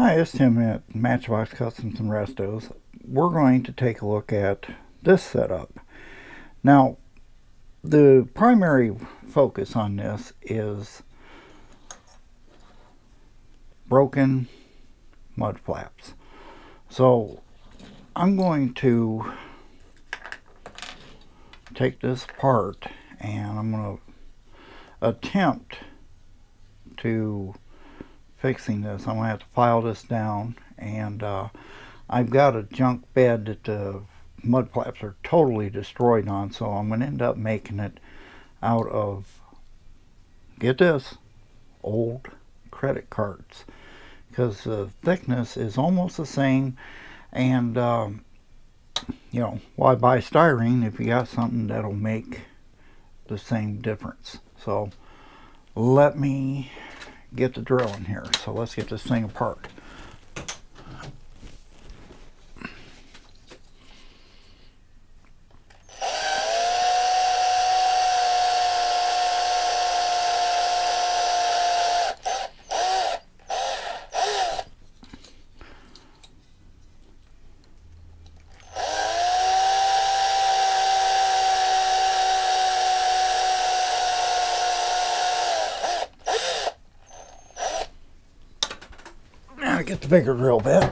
Hi, it's Tim at Matchbox Customs and Restos. We're going to take a look at this setup. Now, the primary focus on this is broken mud flaps. So I'm going to take this apart and I'm going to attempt to fixing this. I'm going to have to file this down, and I've got a junk bed that the mud flaps are totally destroyed on, so I'm going to end up making it out of, get this, old credit cards, because the thickness is almost the same, and you know, why buy styrene if you got something that'll make the same difference? So let me get the drill in here. So let's get this thing apart. Now get the bigger drill bit.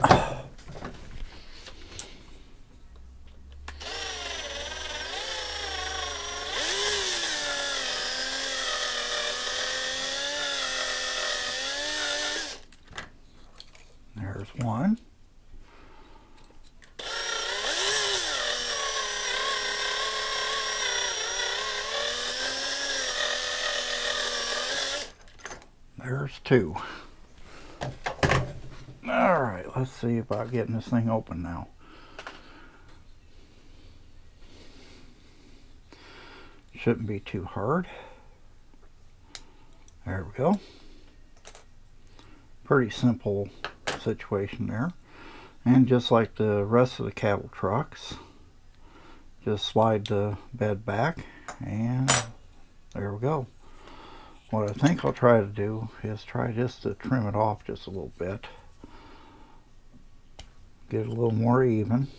There's one. There's two. Alright, let's see about getting this thing open now. Shouldn't be too hard. There we go. Pretty simple situation there. And just like the rest of the cattle trucks, just slide the bed back and there we go. What I think I'll try to do is try just to trim it off just a little bit. Get it a little more even.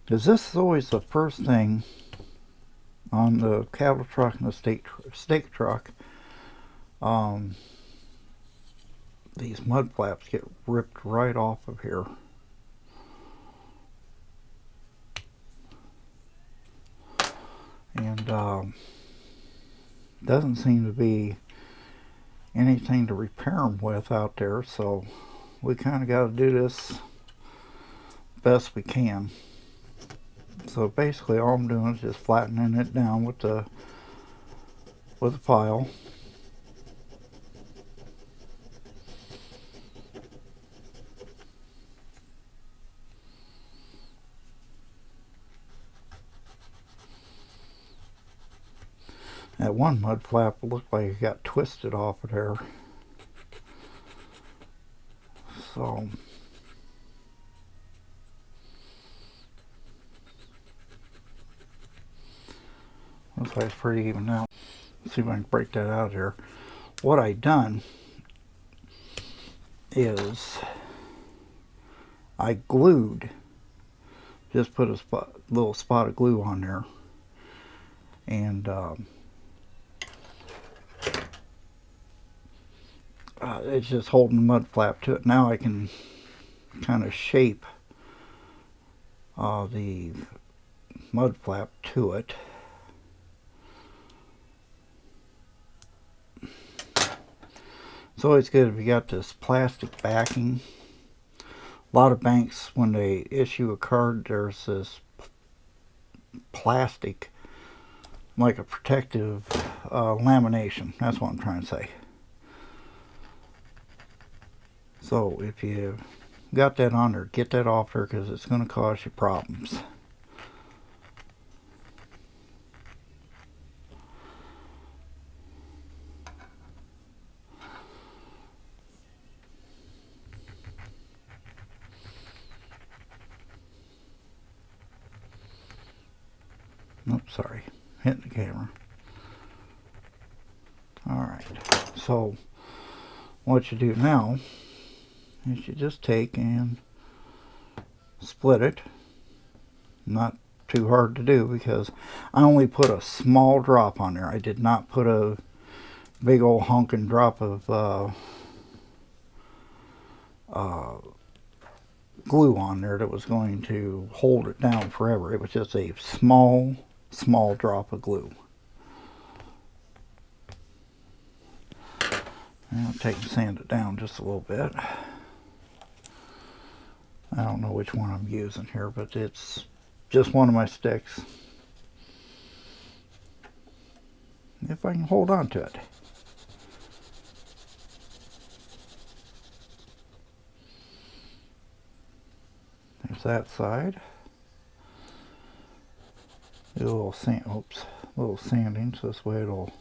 Because this is always the first thing on the cattle truck and the steak truck. These mud flaps get ripped right off of here. And doesn't seem to be anything to repair them with out there, so we kind of got to do this best we can. So basically all I'm doing is just flattening it down with the file. That one mud flap looked like it got twisted off of there. So looks like it's pretty even now. Let's see if I can break that out of here. What I done is I glued, just put a little spot of glue on there, and it's just holding the mud flap to it. Now I can kind of shape the mud flap to it. It's always good if you got this plastic backing. A lot of banks, when they issue a card, there's this plastic, like a protective lamination. That's what I'm trying to say. So if you got that on there, get that off there, because it's going to cause you problems. sorry, hitting the camera. Alright, so what you do now is you just take and split it. Not too hard to do because I only put a small drop on there. I did not put a big old honking drop of glue on there that was going to hold it down forever. It was just a small drop of glue. And I'll take and sand it down just a little bit. I don't know which one I'm using here, but it's just one of my sticks. If I can hold on to it. There's that side. Do a little sand, oops, a little sanding, so this way it'll,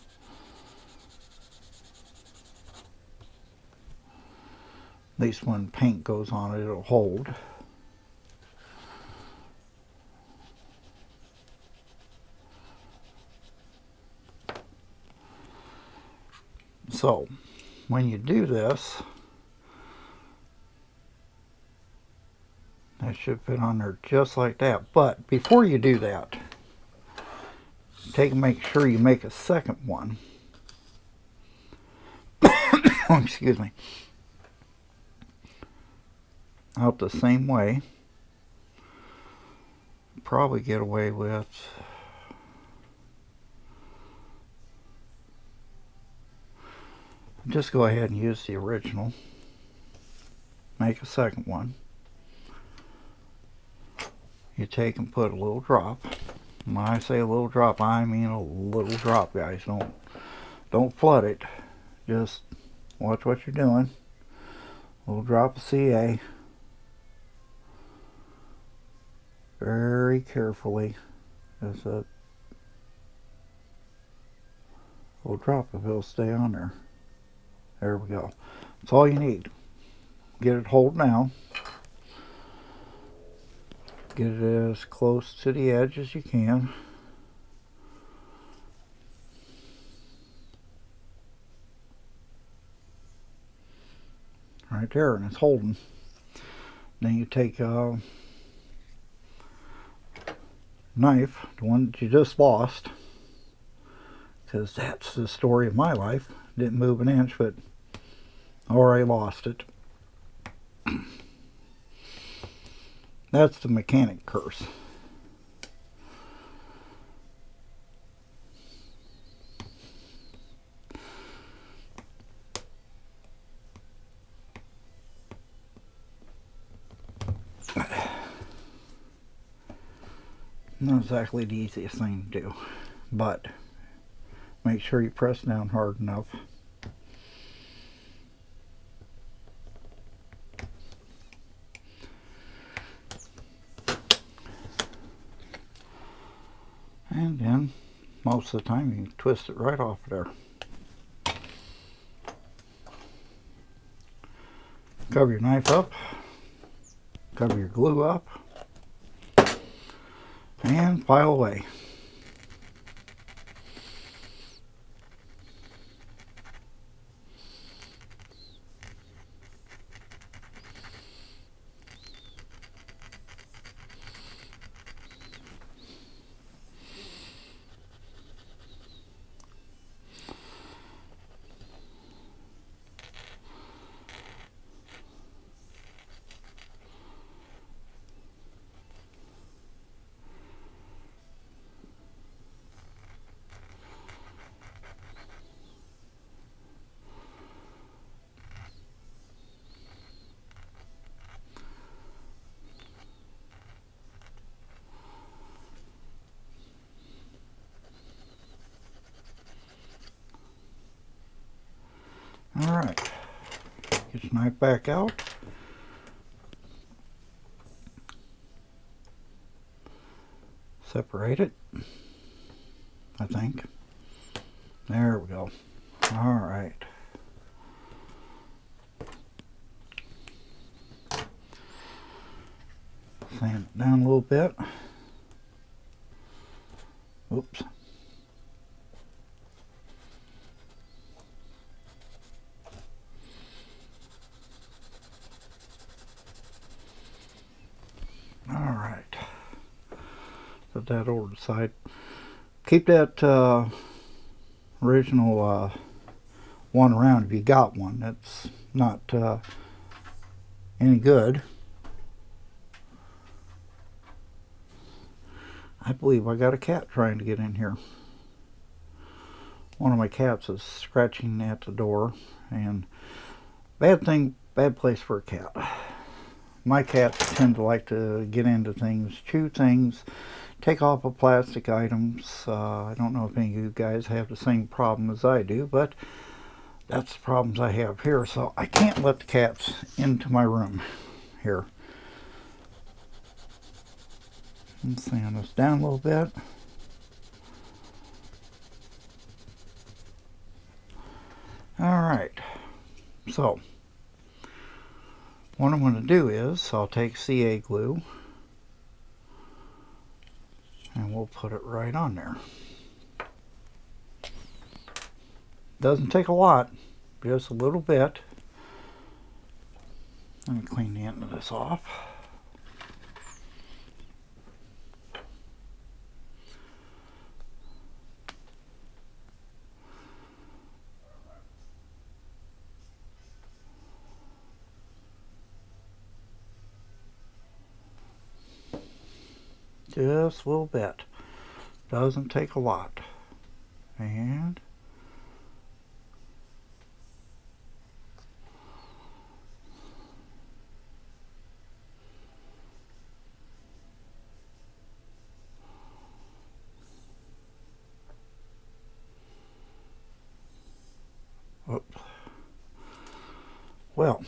at least when paint goes on it, it'll hold. So, when you do this, that should fit on there just like that. But before you do that, make sure you make a second one. Excuse me. Out the same way. Probably get away with just go ahead and use the original. Make a second one. You take and put a little drop. When I say a little drop, I mean a little drop, guys. Don't flood it. Just watch what you're doing. A little drop of CA. Very carefully. Just a little drop if it'll stay on there. There we go. That's all you need. Get it hold down. Get it as close to the edge as you can. Right there, and it's holding. Then you take a knife, the one that you just lost, because that's the story of my life. Didn't move an inch, but already lost it. That's the mechanic curse. Not exactly the easiest thing to do, but make sure you press down hard enough. And then most of the time you can twist it right off there. Cover your knife up, cover your glue up, and file away. Alright, get your knife back out. Separate it, I think. There we go. Alright. Sand it down a little bit. Oops. All right. Put that over the side. Keep that original one around if you got one. That's not any good. I believe I got a cat trying to get in here. One of my cats is scratching at the door, and bad place for a cat. My cats tend to like to get into things, chew things, take off of plastic items. I don't know if any of you guys have the same problem as I do, but that's the problems I have here. So I can't let the cats into my room here. Let's sand this down a little bit. All right, so what I'm going to do is I'll take CA glue and we'll put it right on there. Doesn't take a lot, just a little bit. Let me clean the end of this off. Just a little bit. Doesn't take a lot. And oops. Well,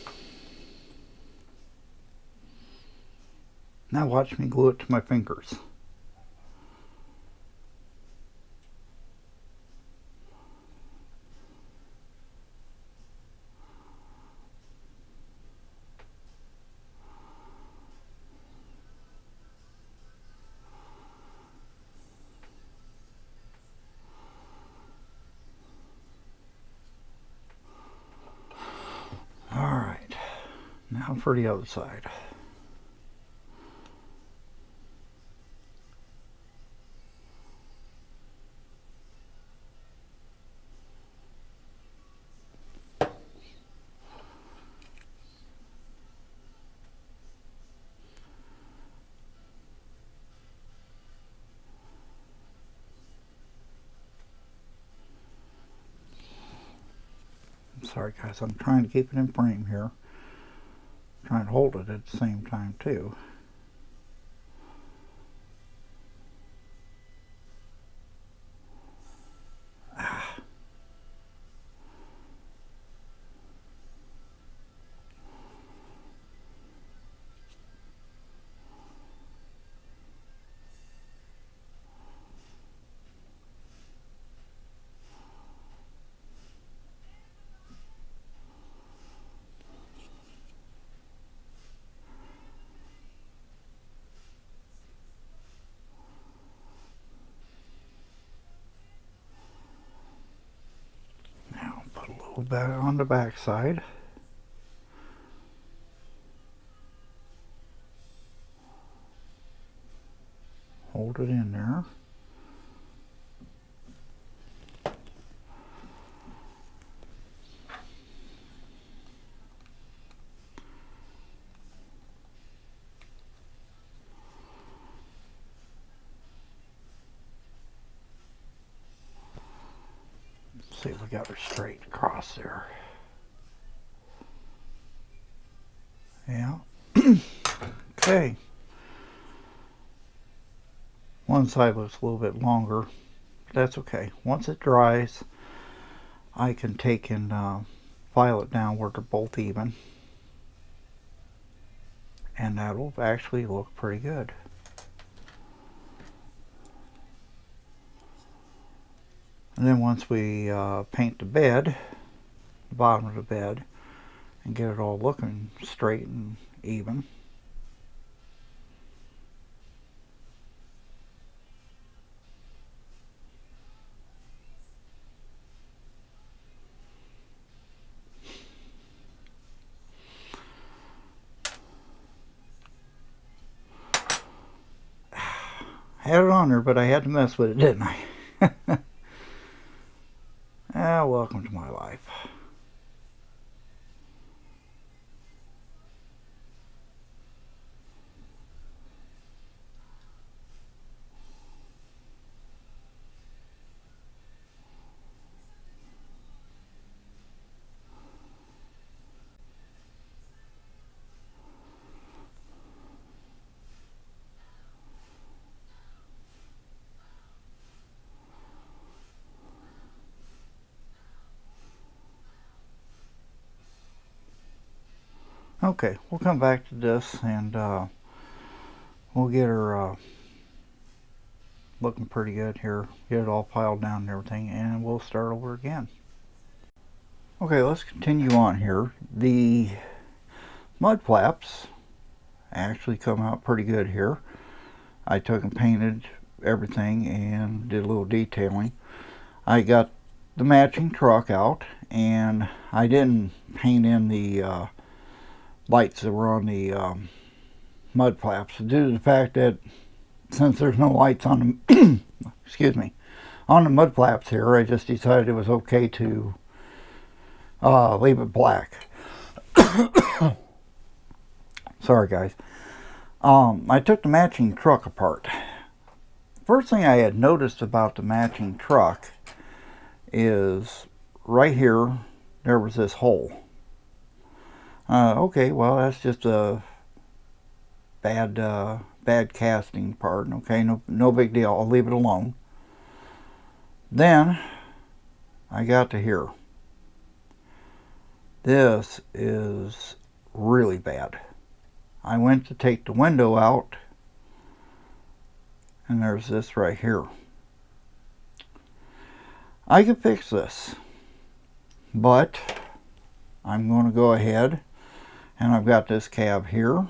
now watch me glue it to my fingers. All right, now for the other side. Sorry guys, I'm trying to keep it in frame here. I'm trying to hold it at the same time too. Put a little bit on the back side. Hold it in there. See if we got her straight across there. Yeah. Okay. One side looks a little bit longer, but that's okay. Once it dries, I can take and file it down where they're both even, and that'll actually look pretty good. And then once we paint the bed, the bottom of the bed, and get it all looking straight and even, Had it on there, but I had to mess with it, didn't I? Ah, welcome to my life. Okay, we'll come back to this and we'll get her looking pretty good here. Get it all piled down and everything, and we'll start over again. Okay, let's continue on here. The Mudflaps actually come out pretty good here. I took and painted everything and did a little detailing. I got the matching truck out, and I didn't paint in the lights that were on the Mudflaps due to the fact that since there's no lights on the excuse me, on the Mudflaps here, I just decided it was okay to leave it black. Sorry guys. I took the matching truck apart. First thing I had noticed about the matching truck is right here there was this hole. Okay, well that's just a bad casting part. Okay, no big deal. I'll leave it alone. Then I got to here. This is really bad. I went to take the window out, and there's this right here. I could fix this, but I'm going to go ahead, and I've got this cab here.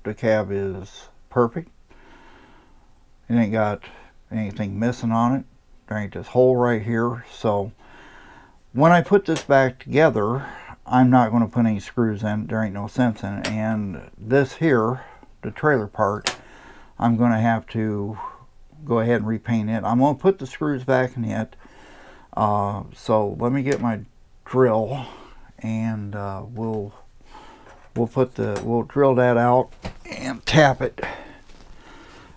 The cab is perfect. It ain't got anything missing on it. There ain't this hole right here. So when I put this back together, I'm not going to put any screws in. There ain't no sense in it. And this here, the trailer part, I'm going to have to go ahead and repaint it. I'm going to put the screws back in it. So let me get my drill, and we'll drill that out and tap it,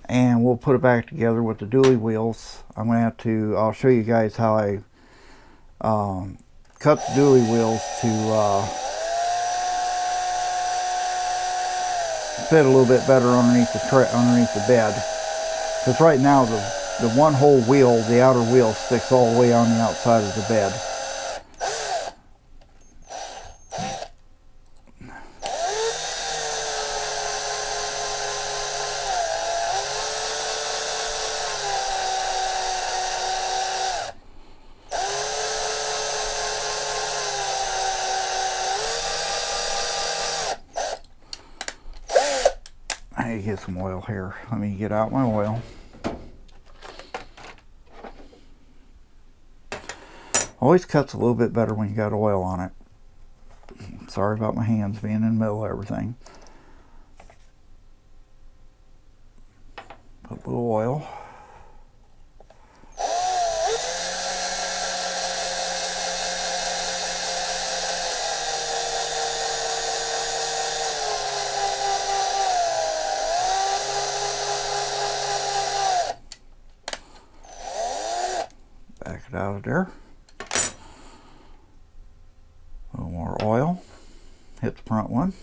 and we'll put it back together with the dually wheels. I'll show you guys how I cut the dually wheels to fit a little bit better underneath the bed, because right now the one whole wheel, the outer wheel, sticks all the way on the outside of the bed. I need to get some oil here. Let me get out my oil. Always cuts a little bit better when you got oil on it. Sorry about my hands being in the middle of everything. Put a little oil. Back it out of there. A little more oil. Hit the front one.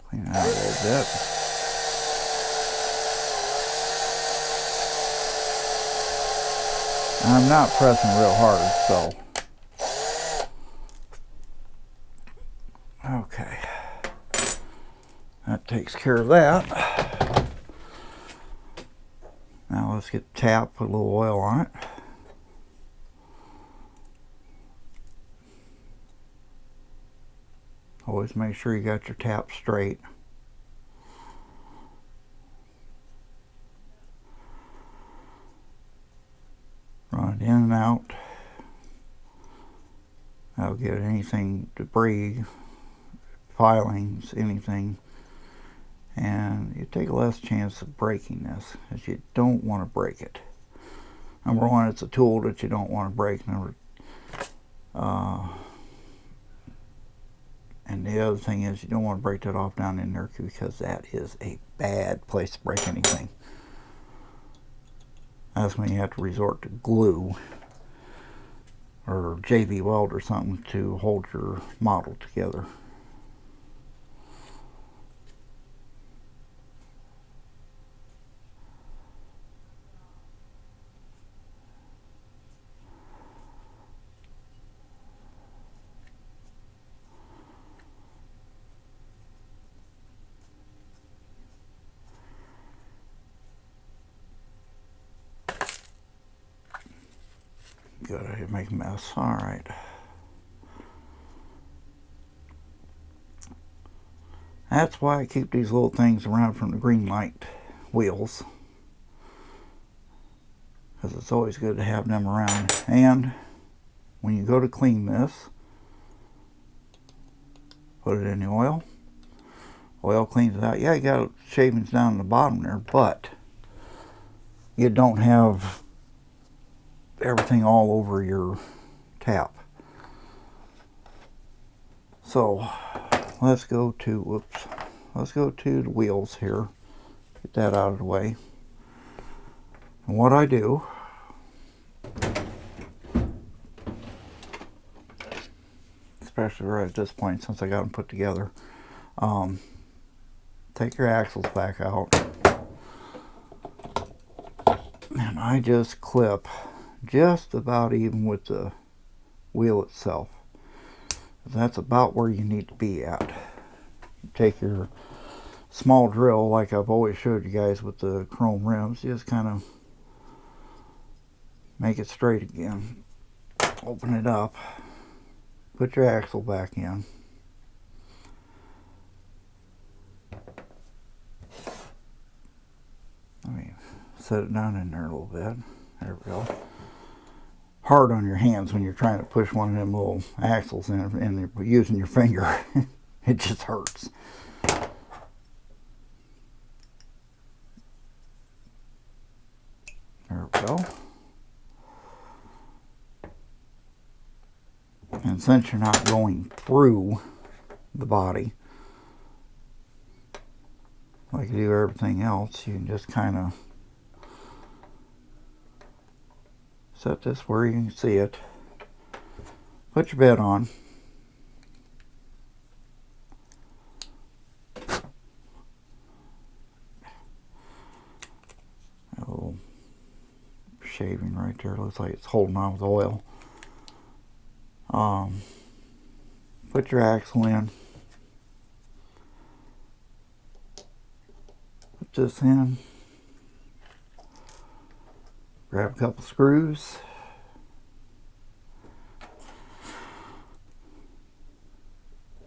Clean it out a little bit. I'm not pressing real hard, so. Okay. That takes care of that. Now let's get the tap, put a little oil on it. Always make sure you got your tap straight. Run it in and out. That'll get anything, debris, filings, anything. And you take less chance of breaking this, as you don't want to break it. Number one, it's a tool that you don't want to break. And the other thing is, you don't want to break that off down in there, because that is a bad place to break anything. That's when you have to resort to glue or JV weld or something to hold your model together. Good, I make a mess. All right. That's why I keep these little things around from the greenlight wheels, because it's always good to have them around. And when you go to clean this, put it in the oil. Oil cleans it out. Yeah, you got shavings down the bottom there, but you don't have everything all over your tap. So let's go to, let's go to the wheels here. Get that out of the way. And what I do, especially right at this point, since I got them put together, take your axles back out, and I just clip just about even with the wheel itself. That's about where you need to be at. Take your small drill, like I've always showed you guys with the chrome rims, just kind of make it straight again. Open it up, put your axle back in. Let me set it down in there a little bit. There we go. Hard on your hands when you're trying to push one of them little axles in and you're using your finger. It just hurts. There we go. And since you're not going through the body like you do everything else, you can just kind of set this where you can see it. Put your bed on. A little shaving right there. Looks like it's holding on with oil. Put your axle in. Put this in. Grab a couple screws.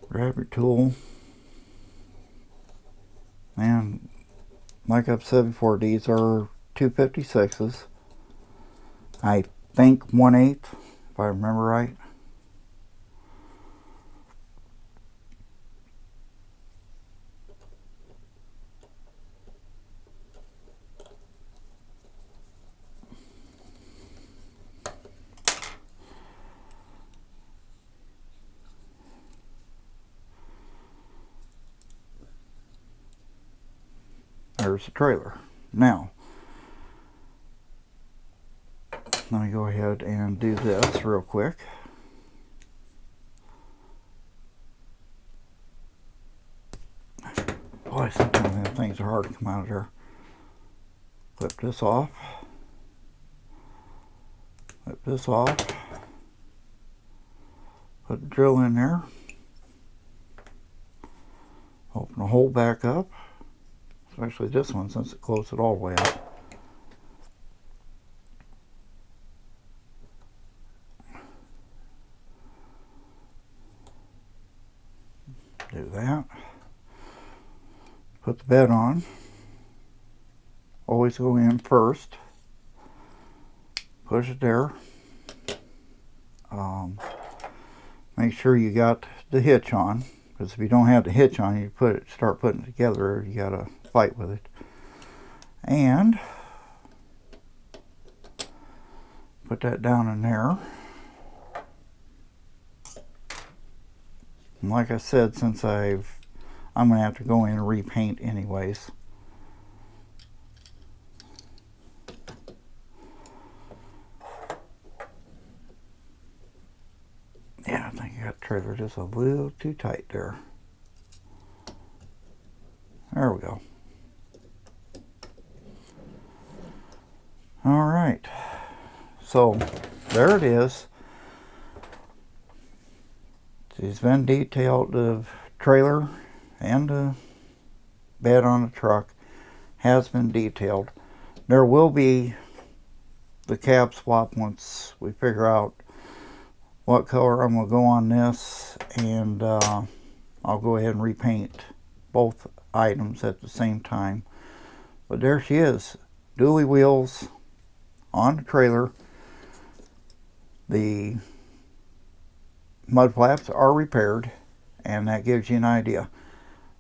Grab your tool. And like I've said before, these are 256s. I think 1/8, if I remember right. There's the trailer. Now, let me go ahead and do this real quick. Boy, sometimes these things are hard to come out of there. Clip this off. Clip this off. Put the drill in there. Open the hole back up. Especially this one, since it closed it all the way up. do that. Put the bed on. Always go in first. Push it there. Make sure you got the hitch on, because if you don't have the hitch on, you start putting it together, you gotta fight with it. And put that down in there. And like I said, since I'm gonna have to go in and repaint anyways. Yeah, I think I got the trailer just a little too tight there. There we go. All right. So there it is. It's been detailed. The trailer and the bed on the truck has been detailed. There will be the cab swap once we figure out what color I'm going to go on this, and I'll go ahead and repaint both items at the same time. But there she is, dually wheels on the trailer. The mud flaps are repaired, and that gives you an idea.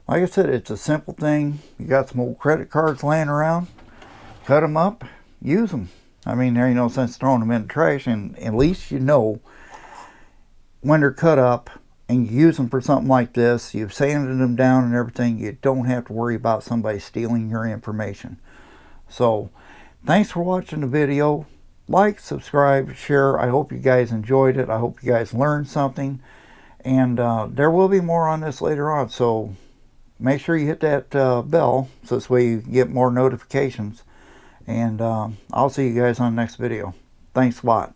Like I said, it's a simple thing. You got some old credit cards laying around, cut them up, use them. I mean, there ain't no sense throwing them in the trash, and at least you know when they're cut up and you use them for something like this, you've sanded them down and everything, you don't have to worry about somebody stealing your information. So thanks for watching the video. Like, subscribe, share. I hope you guys enjoyed it. I hope you guys learned something, and there will be more on this later on, so make sure you hit that bell so this way you get more notifications, and I'll see you guys on the next video. Thanks a lot.